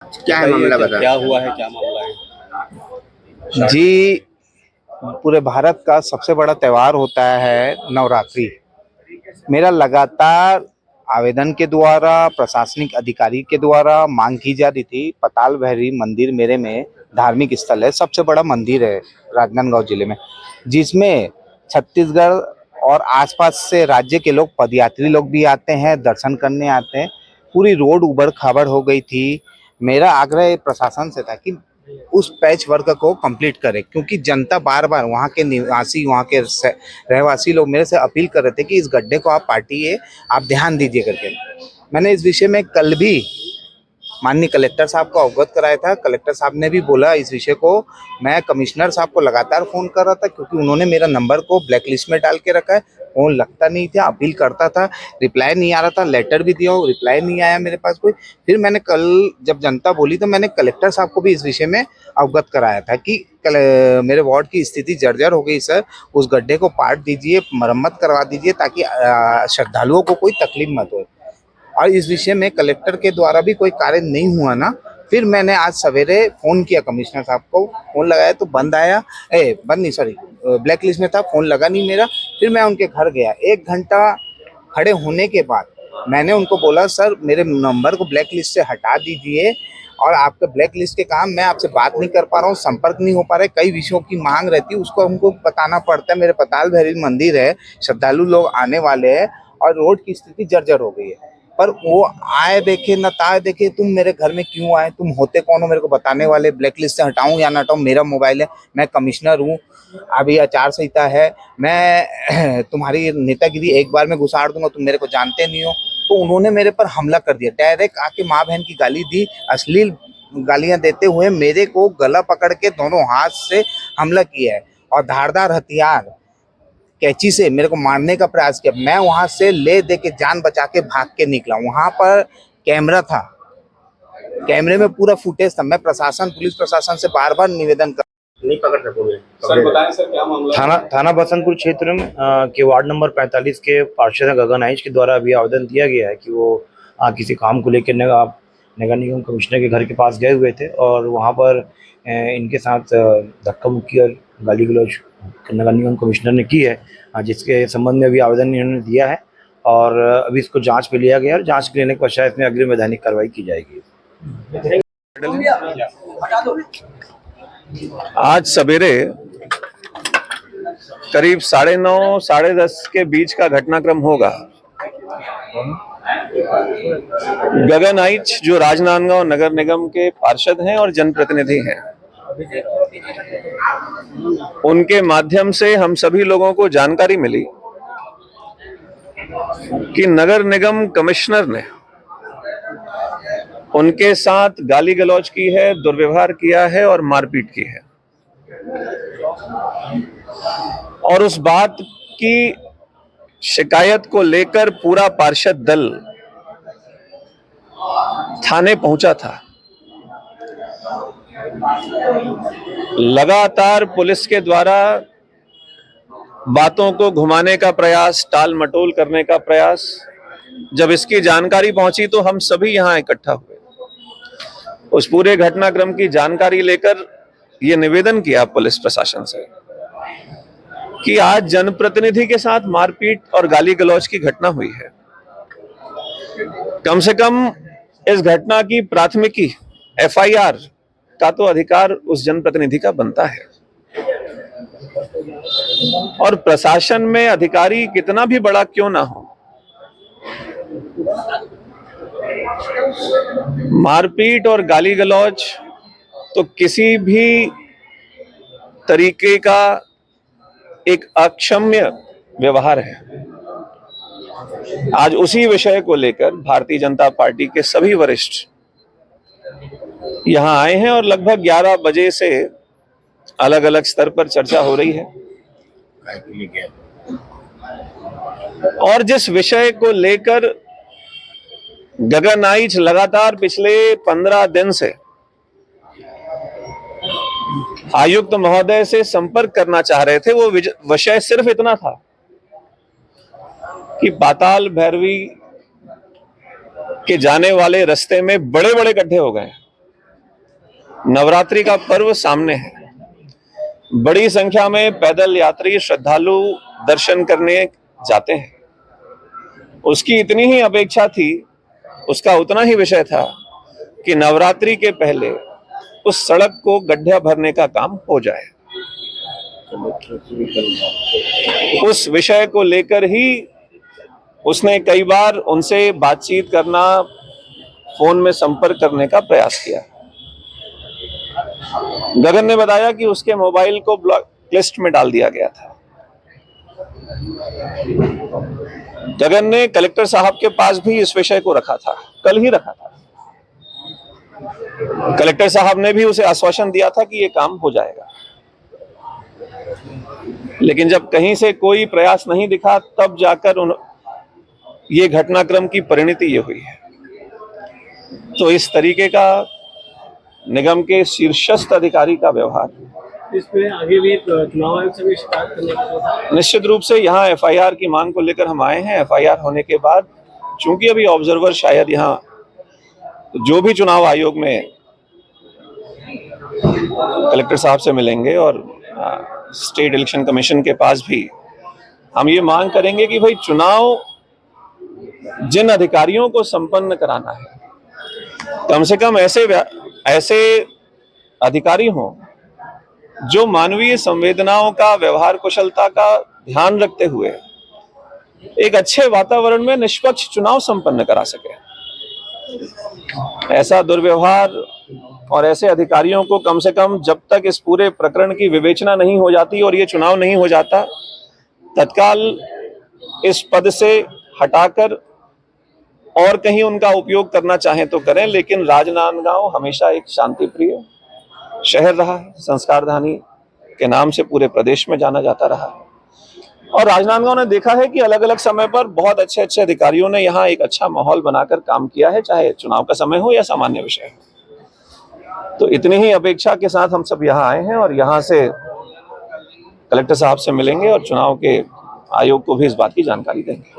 क्या है मामला बता। क्या हुआ है, क्या मामला है? जी, पूरे भारत का सबसे बड़ा त्योहार होता है नवरात्रि। मेरा लगातार आवेदन के द्वारा, प्रशासनिक अधिकारी के द्वारा मांग की जा रही थी। पताल भैरवी मंदिर मेरे में धार्मिक स्थल है, सबसे बड़ा मंदिर है राजनांदगांव जिले में, जिसमें छत्तीसगढ़ और आसपास से राज्य के लोग, पदयात्री लोग भी आते हैं, दर्शन करने आते हैं। पूरी रोड उबड़ खाबड़ हो गई थी। मेरा आग्रह प्रशासन से था कि उस पैच वर्क को कंप्लीट करें, क्योंकि जनता बार बार, वहाँ के निवासी, वहाँ के रहवासी लोग मेरे से अपील कर रहे थे कि इस गड्ढे को आप पाटिए, आप ध्यान दीजिए करके। मैंने इस विषय में कल भी माननीय कलेक्टर साहब को अवगत कराया था। कलेक्टर साहब ने भी बोला इस विषय को। मैं कमिश्नर साहब को लगातार फ़ोन कर रहा था, क्योंकि उन्होंने मेरा नंबर को ब्लैक लिस्ट में डाल के रखा है। फ़ोन लगता नहीं था, अपील करता था, रिप्लाई नहीं आ रहा था। लेटर भी दिया, रिप्लाई नहीं आया मेरे पास कोई। फिर मैंने कल जब जनता बोली तो मैंने कलेक्टर साहब को भी इस विषय में अवगत कराया था कि मेरे वार्ड की स्थिति जर्जर हो गई सर, उस गड्ढे को पाट दीजिए, मरम्मत करवा दीजिए, ताकि श्रद्धालुओं को कोई तकलीफ मत हो। और इस विषय में कलेक्टर के द्वारा भी कोई कार्य नहीं हुआ ना, फिर मैंने आज सवेरे फ़ोन किया कमिश्नर साहब को। फ़ोन लगाया तो बंद आया, बंद नहीं, सॉरी, ब्लैक लिस्ट में था, फ़ोन लगा नहीं मेरा। फिर मैं उनके घर गया, 1 घंटा खड़े होने के बाद मैंने उनको बोला, सर मेरे नंबर को ब्लैक लिस्ट से हटा दीजिए, और आपके ब्लैक लिस्ट के काम मैं आपसे बात नहीं कर पा रहा हूँ, संपर्क नहीं हो पा रहा है। कई विषयों की मांग रहती है, उसको हमको बताना पड़ता है। मेरे पताल भैरवी मंदिर है, श्रद्धालु लोग आने वाले हैं, और रोड की स्थिति जर्जर हो गई है। पर वो आए देखे न ताए देखे, तुम मेरे घर में क्यों आए, तुम होते कौन हो मेरे को बताने वाले, ब्लैक लिस्ट से हटाऊं या ना हटाऊं, मेरा मोबाइल है, मैं कमिश्नर हूँ, अभी आचार संहिता है, मैं तुम्हारी नेतागिरी एक बार में घुसाड़ दूंगा, तुम मेरे को जानते नहीं हो। तो उन्होंने मेरे पर हमला कर दिया, डायरेक्ट आके माँ बहन की गाली दी, अश्लील गालियां देते हुए मेरे को गला पकड़ के दोनों हाथ से हमला किया है, और धारदार हथियार कैंची से मेरे को मारने का प्रयास किया। मैं वहां से ले दे के जान बचा के भाग के निकला। वहां पर कैमरा था, कैमरे में पूरा फुटेज था। मैं प्रशासन, पुलिस प्रशासन से बार बार निवेदन कर, नहीं पकड़ सकोगे सर बताएं सर, क्या मामला है? थाना बसंतपुर क्षेत्र में के वार्ड नंबर 45 के पार्षद गगन आइच के द्वारा अभी आवेदन दिया गया है कि वो किसी काम को लेकर नगर निगम कमिश्नर के घर के पास गए हुए थे, और वहां पर इनके साथ धक्का मुक्की और गाली गलौज नगर निगम कमिश्नर ने की है, जिसके संबंध में अभी आवेदन इन्होंने दिया है, और अभी इसको जांच पे लिया गया है, और जांच लेने के पश्चात इसमें अग्रिम वैधानिक कार्रवाई की जाएगी। आज सवेरे करीब 9:30 10:30 के बीच का घटनाक्रम होगा। गगन आइच जो राजनांदगांव नगर निगम के पार्षद हैं और जनप्रतिनिधि हैं, उनके माध्यम से हम सभी लोगों को जानकारी मिली कि नगर निगम कमिश्नर ने उनके साथ गाली गलौज की है, दुर्व्यवहार किया है और मारपीट की है। और उस बात की शिकायत को लेकर पूरा पार्षद दल थाने पहुंचा था। लगातार पुलिस के द्वारा बातों को घुमाने का प्रयास, टाल मटोल करने का प्रयास, जब इसकी जानकारी पहुंची तो हम सभी यहां इकट्ठा हुए। उस पूरे घटनाक्रम की जानकारी लेकर यह निवेदन किया पुलिस प्रशासन से कि आज जनप्रतिनिधि के साथ मारपीट और गाली गलौज की घटना हुई है। कम से कम इस घटना की प्राथमिकी, FIR का तो अधिकार उस जनप्रतिनिधि का बनता है। और प्रशासन में अधिकारी कितना भी बड़ा क्यों ना हो, मारपीट और गाली गलौज तो किसी भी तरीके का एक अक्षम्य व्यवहार है। आज उसी विषय को लेकर भारतीय जनता पार्टी के सभी वरिष्ठ यहां आए हैं, और लगभग 11 बजे से अलग अलग स्तर पर चर्चा हो रही है। और जिस विषय को लेकर गगन आइच लगातार पिछले 15 दिन से आयुक्त महोदय से संपर्क करना चाह रहे थे, वो विषय सिर्फ इतना था कि पाताल भैरवी के जाने वाले रास्ते में बड़े बड़े गड्ढे हो गए। नवरात्रि का पर्व सामने है। बड़ी संख्या में पैदल यात्री श्रद्धालु दर्शन करने जाते हैं। उसकी इतनी ही अपेक्षा थी, उसका उतना ही विषय था कि नवरात्रि के पहले उस सड़क को गड्ढा भरने का काम हो जाए। उस विषय को लेकर ही उसने कई बार उनसे बातचीत करना, फोन में संपर्क करने का प्रयास किया। गगन ने बताया कि उसके मोबाइल को ब्लॉक लिस्ट में डाल दिया गया था। गगन ने कलेक्टर साहब के पास भी इस विषय को रखा था, कल ही रखा था। कलेक्टर साहब ने भी उसे आश्वासन दिया था कि ये काम हो जाएगा, लेकिन जब कहीं से कोई प्रयास नहीं दिखा, तब जाकर ये घटनाक्रम की परिणति ये हुई है। तो इस तरीके का निगम के शीर्षस्थ अधिकारी का व्यवहार, इस पे आगे भी चुनाव आयोग से भी शिकायत करने का निश्चित रूप से यहाँ एफआईआर की मांग को लेकर हम आए हैं। एफआईआर होने के बाद, चूंकि अभी ऑब्जर्वर शायद यहाँ जो भी चुनाव आयोग में कलेक्टर साहब से मिलेंगे और स्टेट इलेक्शन कमीशन के पास भी हम ये मांग करेंगे कि भाई चुनाव जिन अधिकारियों को संपन्न कराना है, कम से कम ऐसे अधिकारी हों जो मानवीय संवेदनाओं का, व्यवहार कुशलता का ध्यान रखते हुए एक अच्छे वातावरण में निष्पक्ष चुनाव संपन्न करा सके। ऐसा दुर्व्यवहार और ऐसे अधिकारियों को कम से कम जब तक इस पूरे प्रकरण की विवेचना नहीं हो जाती और ये चुनाव नहीं हो जाता, तत्काल इस पद से हटाकर और कहीं उनका उपयोग करना चाहें तो करें। लेकिन राजनांदगांव हमेशा एक शांति प्रिय शहर रहा है, संस्कारधानी के नाम से पूरे प्रदेश में जाना जाता रहा है। और राजनांदगांव ने देखा है कि अलग अलग समय पर बहुत अच्छे अच्छे अधिकारियों ने यहाँ एक अच्छा माहौल बनाकर काम किया है, चाहे चुनाव का समय हो या सामान्य विषय हो। तो इतनी ही अपेक्षा के साथ हम सब यहाँ आए हैं और यहाँ से कलेक्टर साहब से मिलेंगे और चुनाव के आयोग को भी इस बात की जानकारी देंगे।